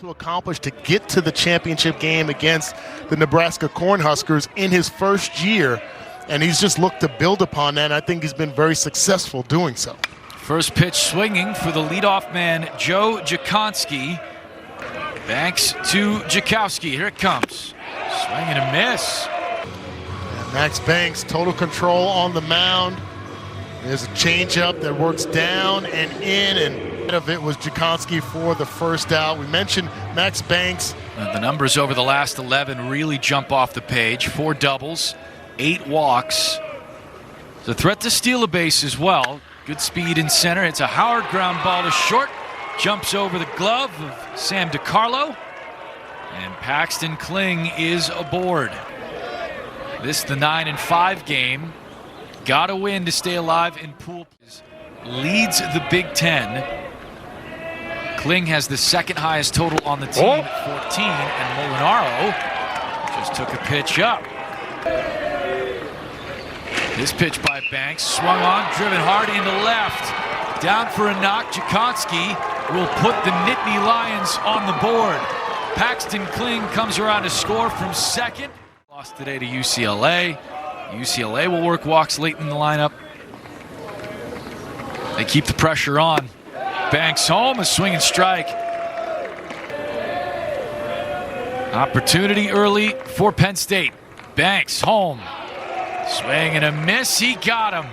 to accomplish to get to the championship game against the Nebraska Cornhuskers in his first year, and he's just looked to build upon that, and I think he's been very successful doing so. First pitch swinging for the leadoff man, Joe Jakonski. Banks to Jakowski. Here it comes. Swing and a miss. And Max Banks, total control on the mound. There's a changeup that works down and in, and of it was Jakonski for the first out. We mentioned Max Banks. The numbers over the last 11 really jump off the page. 4 doubles, 8 walks. It's a threat to steal a base as well. Good speed in center. It's a Howard ground ball to short. Jumps over the glove of Sam DiCarlo. And Paxton Kling is aboard. This the 9-5 game. Got to win to stay alive in pool. Leads the Big Ten. Kling has the second highest total on the team at 14, and Molinaro just took a pitch up. This pitch by Banks, swung on, driven hard into left. Down for a knock, Jakonski will put the Nittany Lions on the board. Paxton Kling comes around to score from second. Lost today to UCLA. UCLA will work walks late in the lineup. They keep the pressure on. Banks home, a swing and strike. Opportunity early for Penn State. Banks home. Swing and a miss, he got him.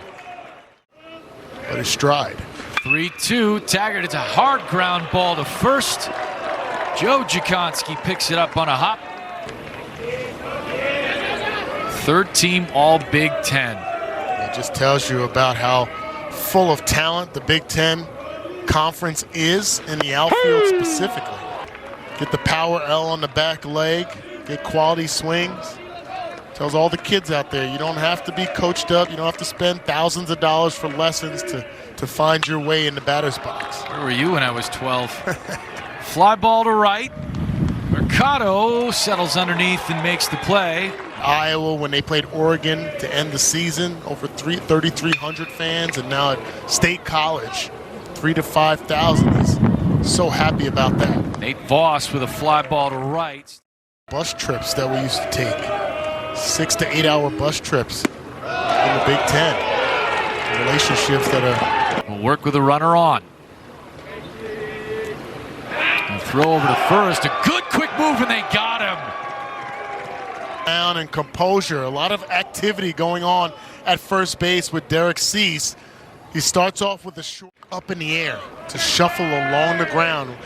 But his stride. 3-2, Taggart, it's a hard ground ball to first. Joe Jakonski picks it up on a hop. Third team All Big Ten. It just tells you about how full of talent the Big Ten Conference is in the outfield specifically. Get the power L on the back leg, get quality swings. Tells all the kids out there, you don't have to be coached up, you don't have to spend thousands of dollars for lessons to find your way in the batter's box. Where were you when I was 12? Fly ball to right. Mercado settles underneath and makes the play. Iowa, when they played Oregon to end the season, over 3,300 fans, and now at State College, 3,000 to 5,000. He's so happy about that. Nate Voss with a fly ball to right. Bus trips that we used to take, 6 to 8 hour bus trips in the Big Ten. Relationships that are... Will work with a runner on. And throw over to first. A good quick move, and they got him. Down and composure. A lot of activity going on at first base with Derek Cease. He starts off with a short up in the air to shuffle along the ground.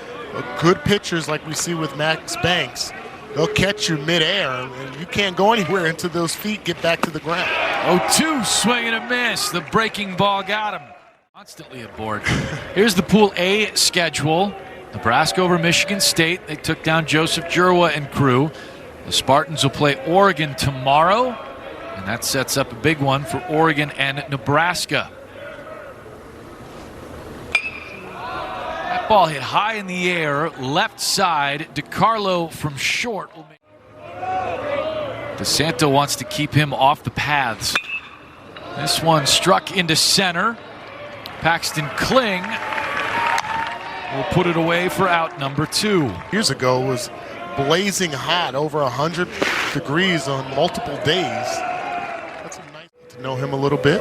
Good pitchers like we see with Max Banks. They'll catch you midair, and you can't go anywhere until those feet get back to the ground. 0-2, swing and a miss. The breaking ball got him. Constantly aboard. Here's the Pool A schedule. Nebraska over Michigan State. They took down Joseph Jurwa and crew. The Spartans will play Oregon tomorrow, and that sets up a big one for Oregon and Nebraska. That ball hit high in the air, left side. DiCarlo from short will make. DeSanto wants to keep him off the paths. This one struck into center. Paxton Kling will put it away for out number 2. Years ago was blazing hot, over 100 degrees on multiple days. That's nice to know him a little bit.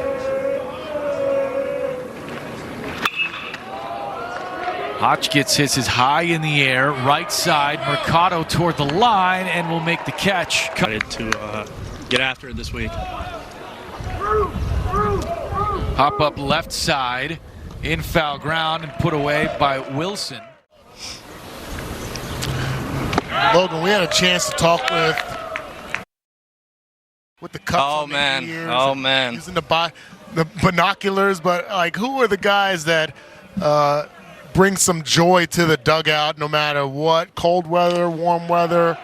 Hotchkiss hits his high in the air, right side. Mercado toward the line and will make the catch. Excited to get after it this week. Hop up left side in foul ground and put away by Wilson. Logan, we had a chance to talk with the Cubs. Oh man! Oh man! Using the binoculars, but like, who are the guys that bring some joy to the dugout no matter what? Cold weather, warm weather,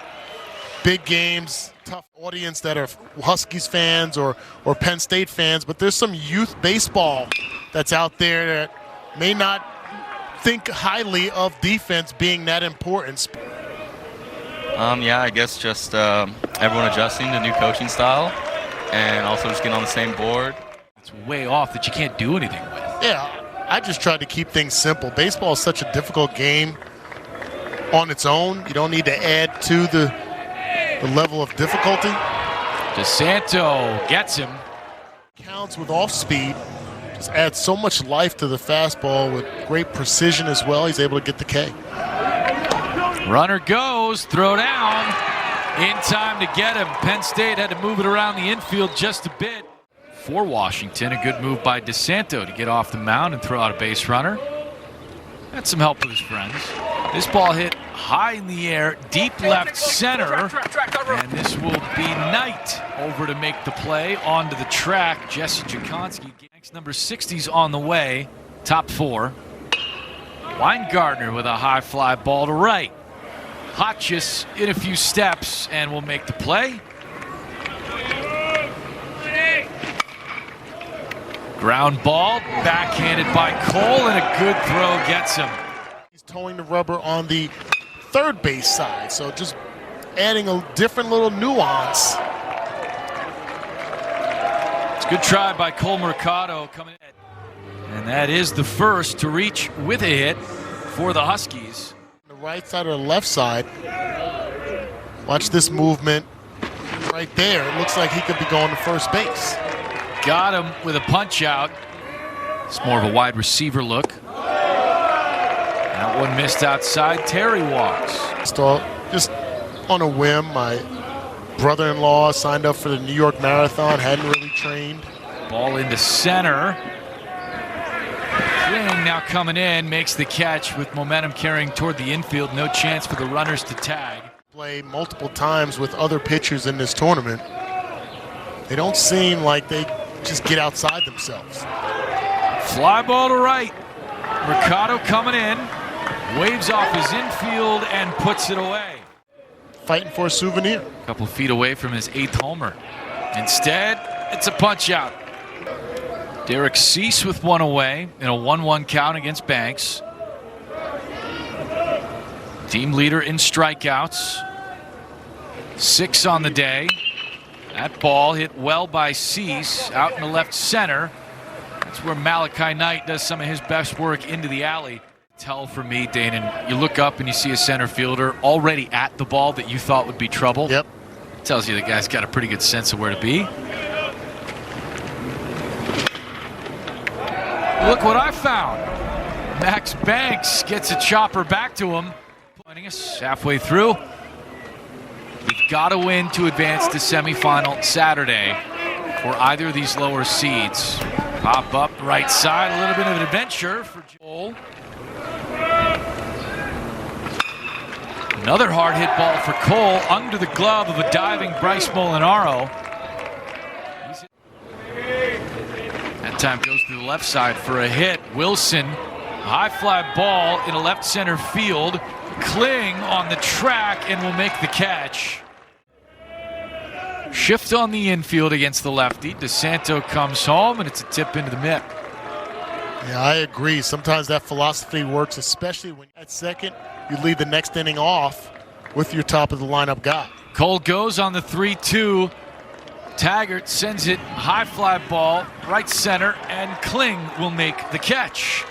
big games, tough audience that are Huskies fans or Penn State fans, but there's some youth baseball that's out there that may not think highly of defense being that important. Yeah, I guess just everyone adjusting to new coaching style and also just getting on the same board. It's way off that you can't do anything with. Yeah, I just tried to keep things simple. Baseball is such a difficult game. on its own. You don't need to add to the level of difficulty. DeSanto gets him. Counts with off speed. Just adds so much life to the fastball with great precision as well. He's able to get the K. Runner goes, throw down. In time to get him. Penn State had to move it around the infield just a bit. For Washington, a good move by DeSanto to get off the mound and throw out a base runner. Had some help with his friends. This ball hit high in the air, deep left center, and this will be Knight over to make the play onto the track. Jesse Jakonski, number 60's on the way, top 4. Weingartner with a high fly ball to right. Hotchkiss in a few steps and will make the play. Ground ball, backhanded by Cole, and a good throw gets him. He's towing the rubber on the third base side, so just adding a different little nuance. It's a good try by Cole Mercado coming in. And that is the first to reach with a hit for the Huskies. The right side or the left side. Watch this movement right there. It looks like he could be going to first base. Got him with a punch out. It's more of a wide receiver look. That one missed outside. Terry walks. So just on a whim, my brother-in-law signed up for the New York Marathon, hadn't really trained. Ball into center. Kling now coming in, makes the catch with momentum carrying toward the infield. No chance for the runners to tag. Play multiple times with other pitchers in this tournament. They don't seem like they just get outside themselves. Fly ball to right. Mercado coming in, waves off his infield and puts it away. Fighting for a souvenir. A couple feet away from his 8th homer. Instead, it's a punch out. Derek Cease with one away in a 1-1 count against Banks. Team leader in strikeouts. 6 on the day. That ball hit well by Cease out in the left center. That's where Malachi Knight does some of his best work into the alley. Tell for me, Danon, you look up and you see a center fielder already at the ball that you thought would be trouble. Yep. Tells you the guy's got a pretty good sense of where to be. Look what I found. Max Banks gets a chopper back to him. Pointing us halfway through. We've got to win to advance to semifinal Saturday for either of these lower seeds. Pop up right side, a little bit of an adventure for Joel. Another hard hit ball for Cole under the glove of a diving Bryce Molinaro. That time goes to the left side for a hit. Wilson, high fly ball in a left center field. Kling on the track and will make the catch. Shift on the infield against the lefty. DeSanto comes home and it's a tip into the mitt. Yeah, I agree. Sometimes that philosophy works, especially when at second you lead the next inning off with your top of the lineup guy. Cole goes on the 3-2. Taggart sends it high fly ball right center and Kling will make the catch.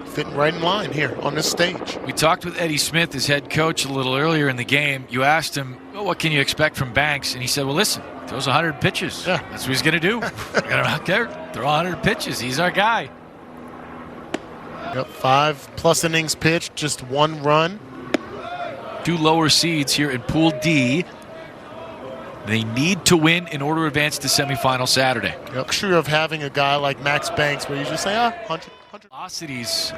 Fitting right in line here on this stage. We talked with Eddie Smith, his head coach, a little earlier in the game. You asked him, well, what can you expect from Banks? And he said, well, listen, throws 100 pitches. Yeah. That's what he's going to do. Got him out there, throw 100 pitches. He's our guy. Yep, 5+ innings pitched, just 1 run. 2 lower seeds here in Pool D. They need to win in order to advance to semifinal Saturday. Yep. Sure of having a guy like Max Banks where you just say, 100. Velocity's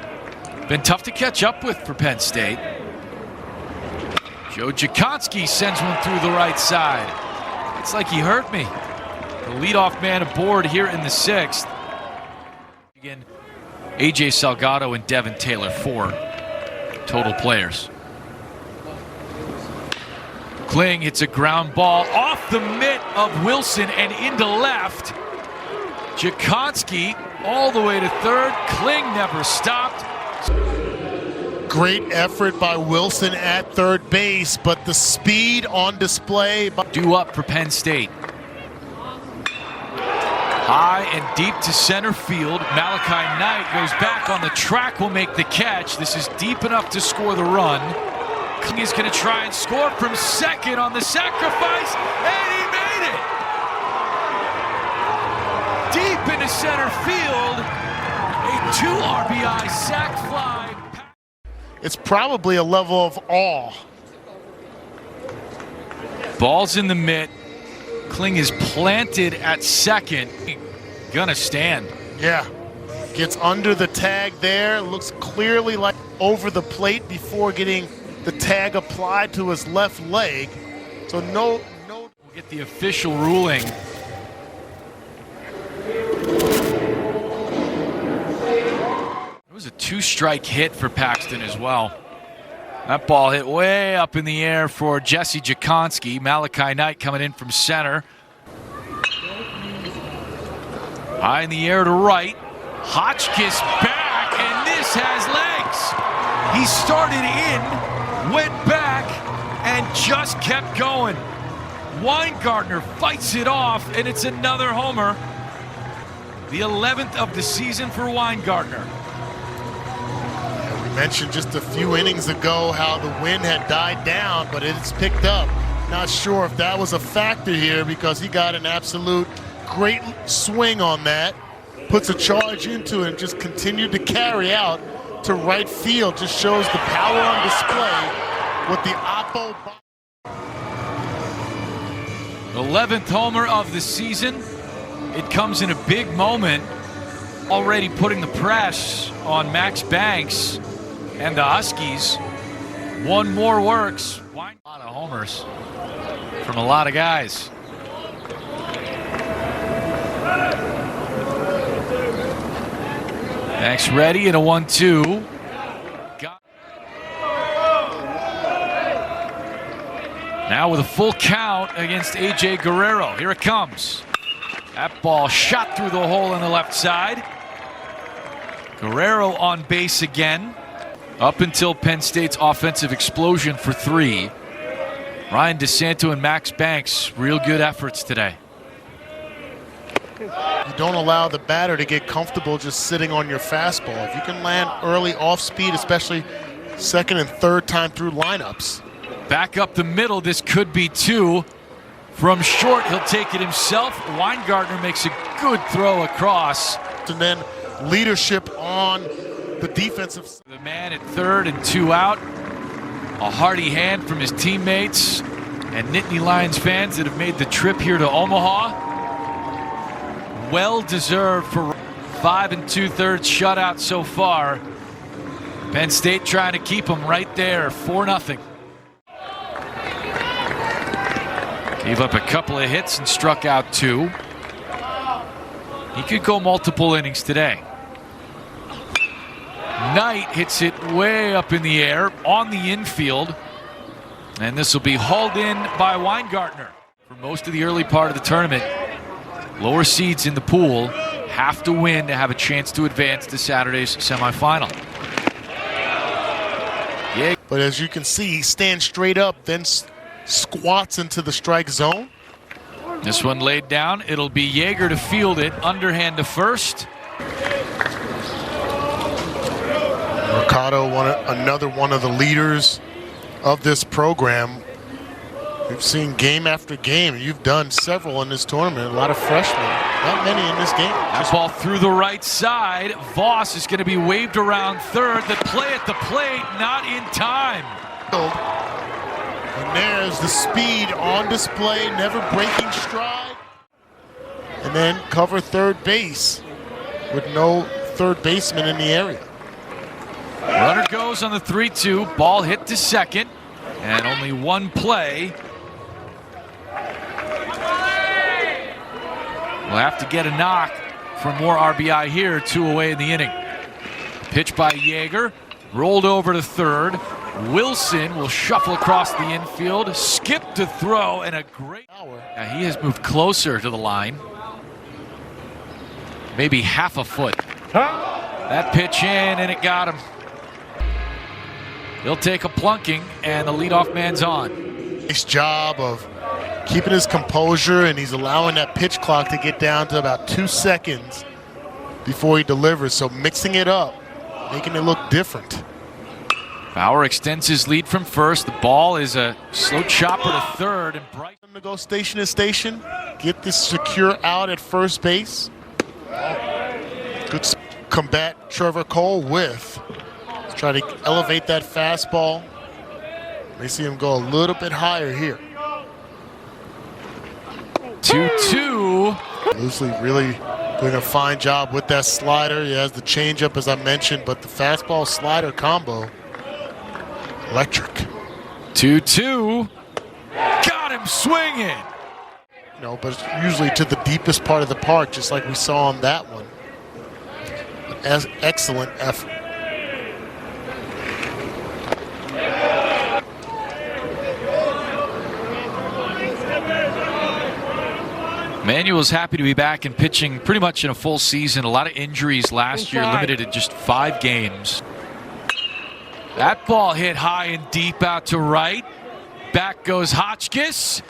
been tough to catch up with for Penn State. Joe Jakonski sends one through the right side. It's like he hurt me. The leadoff man aboard here in the 6th. Again, A.J. Salgado and Devin Taylor, 4 total players. Kling hits a ground ball off the mitt of Wilson and into left. Jakonski all the way to third. Kling never stopped. Great effort by Wilson at third base, but the speed on display. Due up for Penn State. High and deep to center field. Malachi Knight goes back on the track, will make the catch. This is deep enough to score the run. He's going to try and score from second on the sacrifice, and he made it! Deep into center field, a 2 RBI sac fly. It's probably a level of awe. Ball's in the mitt. Kling is planted at second. Gonna stand. Yeah. Gets under the tag there. Looks clearly like over the plate before getting the tag applied to his left leg. So no. We'll get the official ruling. It was a 2-strike hit for Paxton as well. That ball hit way up in the air for Jesse Jakonski. Malachi Knight coming in from center. High in the air to right. Hotchkiss back, and this has legs. He started in, went back, and just kept going. Weingartner fights it off, and it's another homer. The 11th of the season for Weingartner. We mentioned just a few innings ago how the wind had died down, but it's picked up. Not sure if that was a factor here because he got an absolute great swing on that. Puts a charge into it and just continued to carry out to right field. Just shows the power on display with the Oppo. 11th homer of the season. It comes in a big moment. Already putting the press on Max Banks and the Huskies. One more works. A lot of homers from a lot of guys. Banks ready in a 1-2. Now with a full count against A.J. Guerrero. Here it comes. That ball shot through the hole on the left side. Guerrero on base again. Up until Penn State's offensive explosion for 3. Ryan DeSanto and Max Banks, real good efforts today. You don't allow the batter to get comfortable just sitting on your fastball. If you can land early off speed, especially second and third time through lineups. Back up the middle, this could be 2. From short, he'll take it himself. Weingartner makes a good throw across. And then leadership on the defensive side. The man at third and 2 out. A hearty hand from his teammates and Nittany Lions fans that have made the trip here to Omaha. Well deserved for 5 2/3 shutout so far. Penn State trying to keep them right there, 4-0. Gave up a couple of hits and struck out 2. He could go multiple innings today. Knight hits it way up in the air on the infield. And this will be hauled in by Weingartner. For most of the early part of the tournament, lower seeds in the pool have to win to have a chance to advance to Saturday's semifinal. Yeah. But as you can see, he stands straight up, then squats into the strike zone. This one laid down. It'll be Yeager to field it, underhand to first. Mercado, another one of the leaders of this program. We've seen game after game. You've done several in this tournament. A lot of freshmen. Not many in this game. That ball through the right side. Voss is going to be waved around third. The play at the plate, not in time. And there's the speed on display, never breaking stride. And then cover third base with no third baseman in the area. Runner goes on the 3-2. Ball hit to second. And only one play. We'll have to get a knock for more RBI here. 2 away in the inning. Pitch by Yeager. Rolled over to third. Wilson will shuffle across the infield. Skip to throw and a great power. Now he has moved closer to the line. Maybe half a foot. That pitch in and it got him. He'll take a plunking and the leadoff man's on. Nice job of keeping his composure, and he's allowing that pitch clock to get down to about 2 seconds before he delivers. So mixing it up, making it look different. Bauer extends his lead from first. The ball is a slow chopper to third. And Bright To go station to station, get this secure out at first base. Good combat Trevor Cole with. Let's try to elevate that fastball. May see him go a little bit higher here. 2-2. Loosely really doing a fine job with that slider. He has the changeup, as I mentioned, but the fastball slider combo, electric. 2-2. Got him swinging. No, but it's usually to the deepest part of the park, just like we saw on that one. Excellent effort. Manuel's happy to be back and pitching pretty much in a full season. A lot of injuries last year, limited to just 5 games. That ball hit high and deep out to right. Back goes Hotchkiss.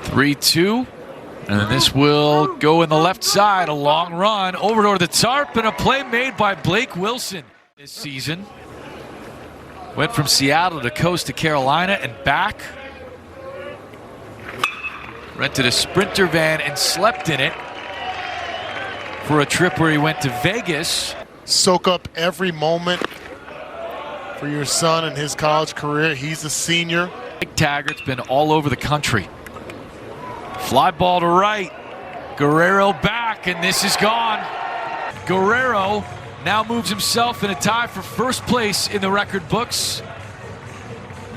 "3-2. And this will go in the left side. A long run over toward the tarp and a play made by Blake Wilson this season. Went from Seattle to Coast Carolina and back. Rented a Sprinter van and slept in it for a trip where he went to Vegas. Soak up every moment for your son in his college career. He's a senior. Mike Taggart's been all over the country. Fly ball to right. Guerrero back, and this is gone. Guerrero now moves himself in a tie for first place in the record books.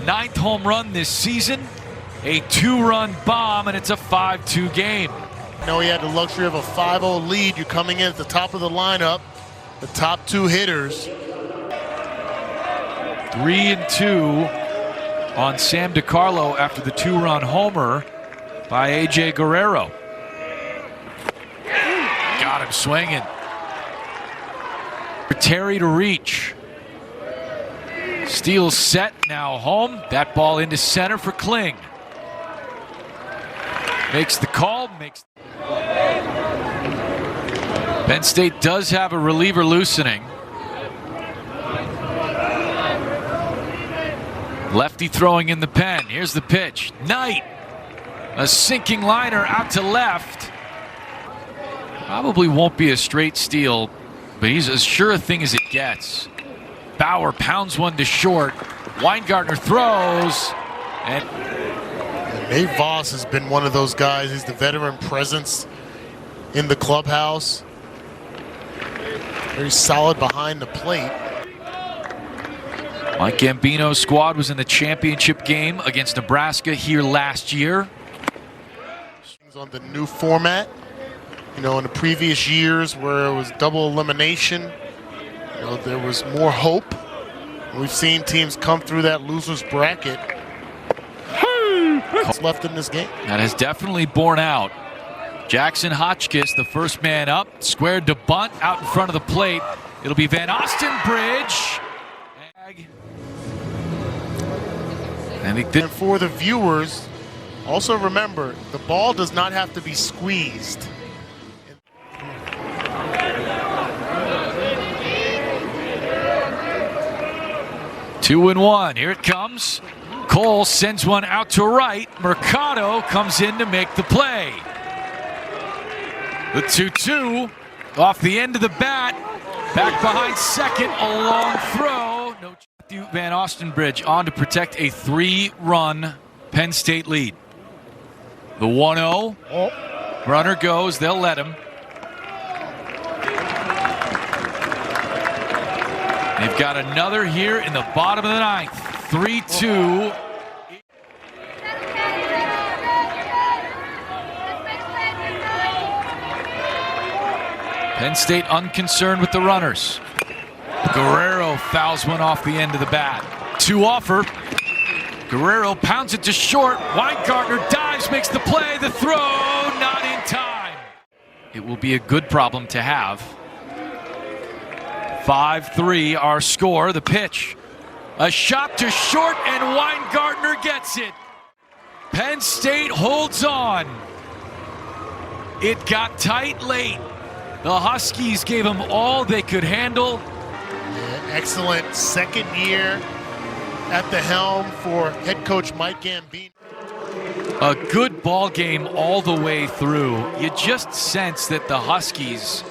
9th home run this season, a 2-run bomb, and it's a 5-2 game. No, he had the luxury of a 5-0 lead. You're coming in at the top of the lineup, the top 2 hitters. 3-2 on Sam DiCarlo after the 2-run homer by A.J. Guerrero. Got him swinging. Terry to reach. Steele set, now home. That ball into center for Kling. Makes the call. Penn State does have a reliever loosening. Lefty throwing in the pen. Here's the pitch. Knight. A sinking liner out to left. Probably won't be a straight steal, but he's as sure a thing as it gets. Bauer pounds one to short. Weingartner throws. And Nate Voss has been one of those guys. He's the veteran presence in the clubhouse. Very solid behind the plate. Mike Gambino's squad was in the championship game against Nebraska here last year. On the new format, you know, in the previous years where it was double elimination, you know, there was more hope. We've seen teams come through that loser's bracket. What's left in this game? That has definitely borne out. Jackson Hotchkiss, the first man up, squared to bunt out in front of the plate. It'll be Van Ostenbridge. And for the viewers, also remember, the ball does not have to be squeezed. 2-1. Here it comes. Cole sends one out to right. Mercado comes in to make the play. The 2-2 off the end of the bat. Back behind second. A long throw. No. Van Ostenbridge on to protect a 3-run Penn State lead. The 1-0. Runner goes. They'll let him. They've got another here in the bottom of the ninth. 3-2. Penn State unconcerned with the runners. Guerrero fouls one off the end of the bat. 2 offer. Guerrero pounds it to short. Weingartner dives, makes the play. The throw, not in time. It will be a good problem to have. 5-3 our score. The pitch. A shot to short, and Weingartner gets it. Penn State holds on. It got tight late. The Huskies gave them all they could handle. Excellent second year at the helm for head coach Mike Gambino. A good ball game all the way through. You just sense that the Huskies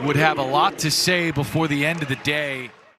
would have a lot to say before the end of the day.